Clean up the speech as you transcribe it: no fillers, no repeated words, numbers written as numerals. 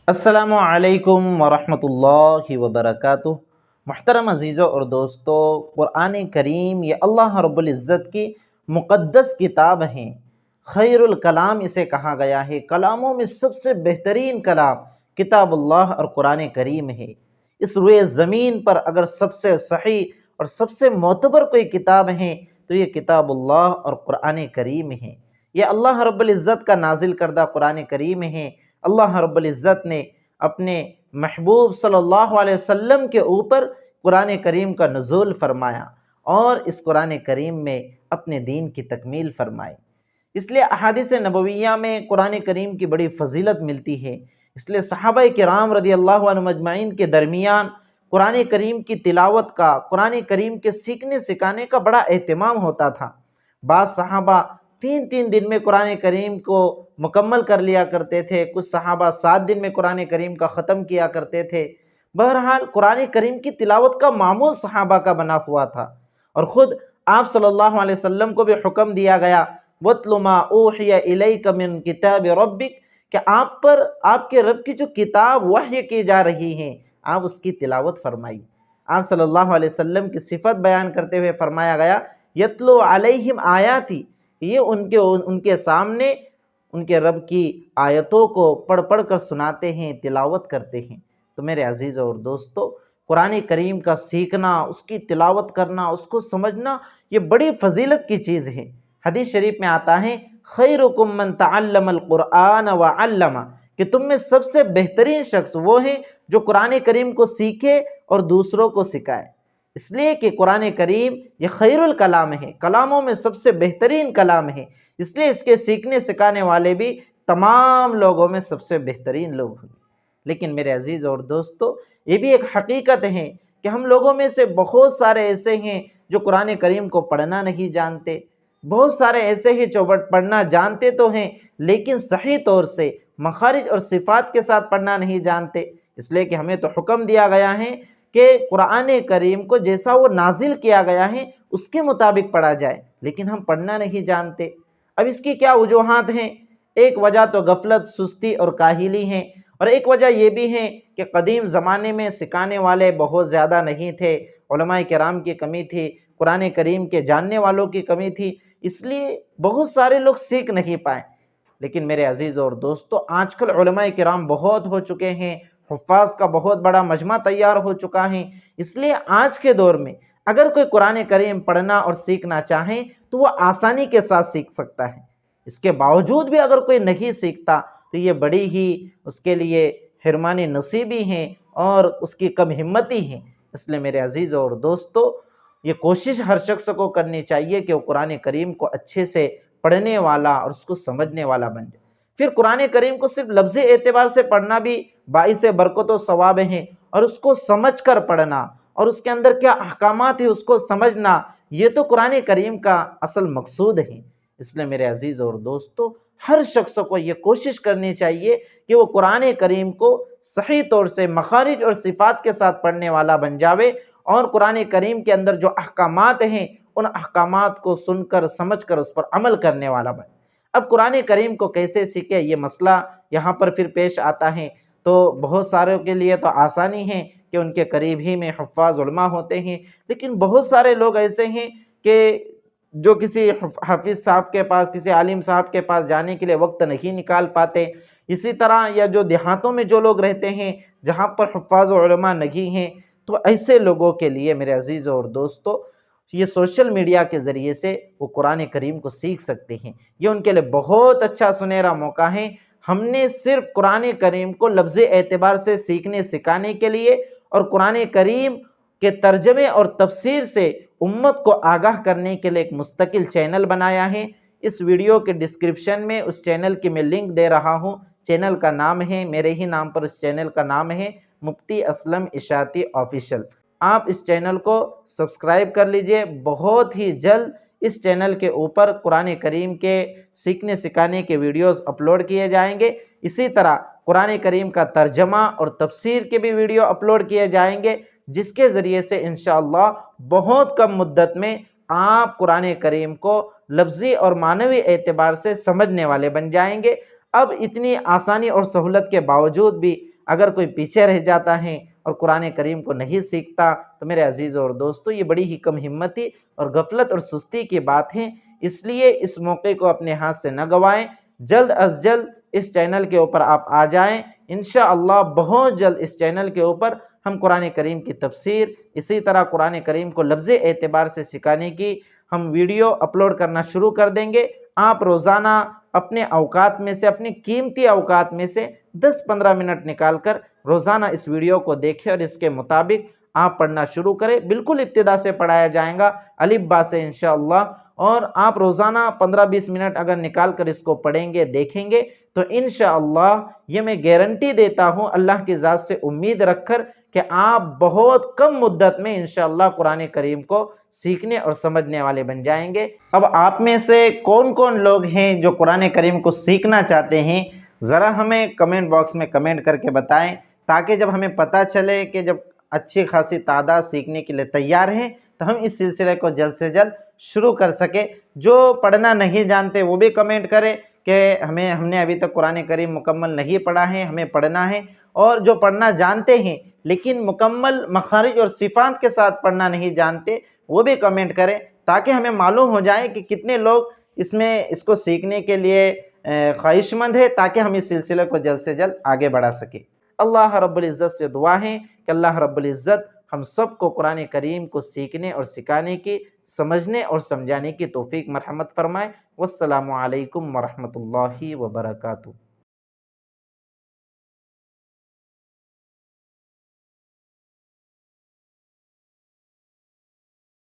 السلام علیکم ورحمۃ اللہ وبرکاتہ۔ محترم عزیزوں اور دوستو، قرآن کریم یہ اللہ رب العزت کی مقدس کتاب ہیں۔ خیر الکلام اسے کہا گیا ہے، کلاموں میں سب سے بہترین کلام کتاب اللہ اور قرآن کریم ہے۔ اس روئے زمین پر اگر سب سے صحیح اور سب سے معتبر کوئی کتاب ہے تو یہ کتاب اللہ اور قرآن کریم ہے۔ یہ اللہ رب العزت کا نازل کردہ قرآن کریم ہے۔ اللہ رب العزت نے اپنے محبوب صلی اللہ علیہ وسلم کے اوپر قرآن کریم کا نزول فرمایا اور اس قرآن کریم میں اپنے دین کی تکمیل فرمائی۔ اس لیے احادیث نبویہ میں قرآن کریم کی بڑی فضیلت ملتی ہے۔ اس لیے صحابہ کرام رضی اللہ عنہم اجمعین کے درمیان قرآن کریم کی تلاوت کا، قرآن کریم کے سیکھنے سکھانے کا بڑا اہتمام ہوتا تھا۔ بعض صحابہ 3 دن میں قرآن کریم کو مکمل کر لیا کرتے تھے، کچھ صحابہ 7 دن میں قرآن کریم کا ختم کیا کرتے تھے۔ بہرحال قرآن کریم کی تلاوت کا معمول صحابہ کا بنا ہوا تھا، اور خود آپ صلی اللہ علیہ وسلم کو بھی حکم دیا گیا وَاتْلُ مَا أُوحِيَ إِلَيْكَ مِن كِتَابِ رَبِّكَ، کہ آپ پر آپ کے رب کی جو کتاب وحی کی جا رہی ہے آپ اس کی تلاوت فرمائیے۔ آپ صلی اللہ علیہ وسلم کی صفت بیان کرتے ہوئے فرمایا گیا یتلو علیہم آیاتی، یہ ان کے سامنے ان کے رب کی آیتوں کو پڑھ پڑھ کر سناتے ہیں، تلاوت کرتے ہیں۔ تو میرے عزیزوں اور دوستو، قرآن کریم کا سیکھنا، اس کی تلاوت کرنا، اس کو سمجھنا، یہ بڑی فضیلت کی چیز ہے۔ حدیث شریف میں آتا ہے خیرکم من تعلم القرآن وعلمہ، کہ تم میں سب سے بہترین شخص وہ ہے جو قرآن کریم کو سیکھے اور دوسروں کو سکھائے۔ اس لیے کہ قرآن کریم یہ خیر الکلام ہے، کلاموں میں سب سے بہترین کلام ہے، اس لیے اس کے سیکھنے سکھانے والے بھی تمام لوگوں میں سب سے بہترین لوگ ہیں۔ لیکن میرے عزیز اور دوستو، یہ بھی ایک حقیقت ہے کہ ہم لوگوں میں سے بہت سارے ایسے ہیں جو قرآن کریم کو پڑھنا نہیں جانتے، بہت سارے ایسے ہیں جو پڑھنا جانتے تو ہیں لیکن صحیح طور سے مخارج اور صفات کے ساتھ پڑھنا نہیں جانتے۔ اس لیے کہ ہمیں تو حکم دیا گیا ہے کہ قرآن کریم کو جیسا وہ نازل کیا گیا ہے اس کے مطابق پڑھا جائے، لیکن ہم پڑھنا نہیں جانتے۔ اب اس کی کیا وجوہات ہیں؟ ایک وجہ تو غفلت، سستی اور کاہلی ہیں، اور ایک وجہ یہ بھی ہے کہ قدیم زمانے میں سکھانے والے بہت زیادہ نہیں تھے، علماء کرام کی کمی تھی، قرآن کریم کے جاننے والوں کی کمی تھی، اس لیے بہت سارے لوگ سیکھ نہیں پائے۔ لیکن میرے عزیز اور دوستو، آج کل علماء کرام بہت ہو چکے ہیں، حفاظ کا بہت بڑا مجمع تیار ہو چکا ہے، اس لیے آج کے دور میں اگر کوئی قرآن کریم پڑھنا اور سیکھنا چاہیں تو وہ آسانی کے ساتھ سیکھ سکتا ہے۔ اس کے باوجود بھی اگر کوئی نہیں سیکھتا تو یہ بڑی ہی اس کے لیے حرمان نصیبی ہیں اور اس کی کم ہمتی ہیں۔ اس لیے میرے عزیز اور دوستو، یہ کوشش ہر شخص کو کرنی چاہیے کہ وہ قرآن کریم کو اچھے سے پڑھنے والا اور اس کو سمجھنے والا بن جائے۔ پھر قرآن کریم کو صرف لفظی اعتبار سے پڑھنا بھی باعث برکت و ثواب ہیں، اور اس کو سمجھ کر پڑھنا اور اس کے اندر کیا احکامات ہیں اس کو سمجھنا، یہ تو قرآن کریم کا اصل مقصود ہے۔ اس لیے میرے عزیز اور دوستو، ہر شخص کو یہ کوشش کرنی چاہیے کہ وہ قرآن کریم کو صحیح طور سے مخارج اور صفات کے ساتھ پڑھنے والا بن جاوے، اور قرآن کریم کے اندر جو احکامات ہیں ان احکامات کو سن کر سمجھ کر اس پر عمل کرنے والا بن۔ اب قرآن کریم کو کیسے سیکھے، یہ مسئلہ یہاں پر پھر پیش آتا ہے۔ تو بہت ساروں کے لیے تو آسانی ہے کہ ان کے قریب ہی میں حفاظ علماء ہوتے ہیں، لیکن بہت سارے لوگ ایسے ہیں کہ جو کسی حافظ صاحب کے پاس، کسی عالم صاحب کے پاس جانے کے لیے وقت نہیں نکال پاتے۔ اسی طرح یا جو دیہاتوں میں جو لوگ رہتے ہیں جہاں پر حفاظ علماء نہیں ہیں، تو ایسے لوگوں کے لیے میرے عزیز اور دوستو، یہ سوشل میڈیا کے ذریعے سے وہ قرآن کریم کو سیکھ سکتے ہیں۔ یہ ان کے لیے بہت اچھا سنہرا موقع ہے۔ ہم نے صرف قرآن کریم کو لفظی اعتبار سے سیکھنے سکھانے کے لیے اور قرآن کریم کے ترجمے اور تفسیر سے امت کو آگاہ کرنے کے لیے ایک مستقل چینل بنایا ہے۔ اس ویڈیو کے ڈسکرپشن میں اس چینل کی میں لنک دے رہا ہوں۔ چینل کا نام ہے، میرے ہی نام پر اس چینل کا نام ہے، مفتی اسلم اشاعتی آفیشل۔ آپ اس چینل کو سبسکرائب کر لیجئے۔ بہت ہی جلد اس چینل کے اوپر قرآن کریم کے سیکھنے سکھانے کے ویڈیوز اپلوڈ کیے جائیں گے۔ اسی طرح قرآن کریم کا ترجمہ اور تفسیر کے بھی ویڈیو اپلوڈ کیے جائیں گے، جس کے ذریعے سے انشاءاللہ بہت کم مدت میں آپ قرآن کریم کو لفظی اور معنوی اعتبار سے سمجھنے والے بن جائیں گے۔ اب اتنی آسانی اور سہولت کے باوجود بھی اگر کوئی پیچھے رہ جاتا ہے اور قرآن کریم کو نہیں سیکھتا تو میرے عزیزوں اور دوستوں یہ بڑی ہی کم ہمتی اور غفلت اور سستی کی بات ہے۔ اس لیے اس موقع کو اپنے ہاتھ سے نہ گوائیں، جلد از جلد اس چینل کے اوپر آپ آ جائیں۔ انشاءاللہ بہت جلد اس چینل کے اوپر ہم قرآن کریم کی تفسیر، اسی طرح قرآن کریم کو لفظ اعتبار سے سکھانے کی ہم ویڈیو اپلوڈ کرنا شروع کر دیں گے۔ آپ روزانہ اپنے اوقات میں سے، اپنی قیمتی اوقات میں سے 10-15 منٹ نکال کر روزانہ اس ویڈیو کو دیکھیں اور اس کے مطابق آپ پڑھنا شروع کریں۔ بالکل ابتدا سے پڑھایا جائے گا، الف با سے انشاءاللہ، اور آپ روزانہ 15-20 منٹ اگر نکال کر اس کو پڑھیں گے، دیکھیں گے تو انشاءاللہ یہ میں گارنٹی دیتا ہوں اللہ کی ذات سے امید رکھ کر کہ آپ بہت کم مدت میں انشاءاللہ قرآن کریم کو سیکھنے اور سمجھنے والے بن جائیں گے۔ اب آپ میں سے کون کون لوگ ہیں جو قرآن کریم کو سیکھنا چاہتے ہیں، ذرا ہمیں کمنٹ باکس میں کمنٹ کر کے بتائیں، تاکہ جب ہمیں پتہ چلے کہ جب اچھی خاصی تعداد سیکھنے کے لیے تیار ہیں تو ہم اس سلسلے کو جلد سے جلد شروع کر سکے۔ جو پڑھنا نہیں جانتے وہ بھی کمنٹ کریں کہ ہم نے ابھی تک قرآن کریم مکمل نہیں پڑھا ہے، ہمیں پڑھنا ہے، اور جو پڑھنا جانتے ہیں لیکن مکمل مخارج اور صفات کے ساتھ پڑھنا نہیں جانتے وہ بھی کمنٹ کریں، تاکہ ہمیں معلوم ہو جائے کہ کتنے لوگ اس کو سیکھنے کے لیے خواہش مند ہے، تاکہ ہم اس سلسلے کو جلد سے جلد آگے بڑھا سکیں۔ اللہ رب العزت سے دعا ہے کہ اللہ رب العزت ہم سب کو قرآن کریم کو سیکھنے اور سکھانے کی، سمجھنے اور سمجھانے کی توفیق مرحمت فرمائے۔ والسلام علیکم ورحمۃ اللہ وبرکاتہ۔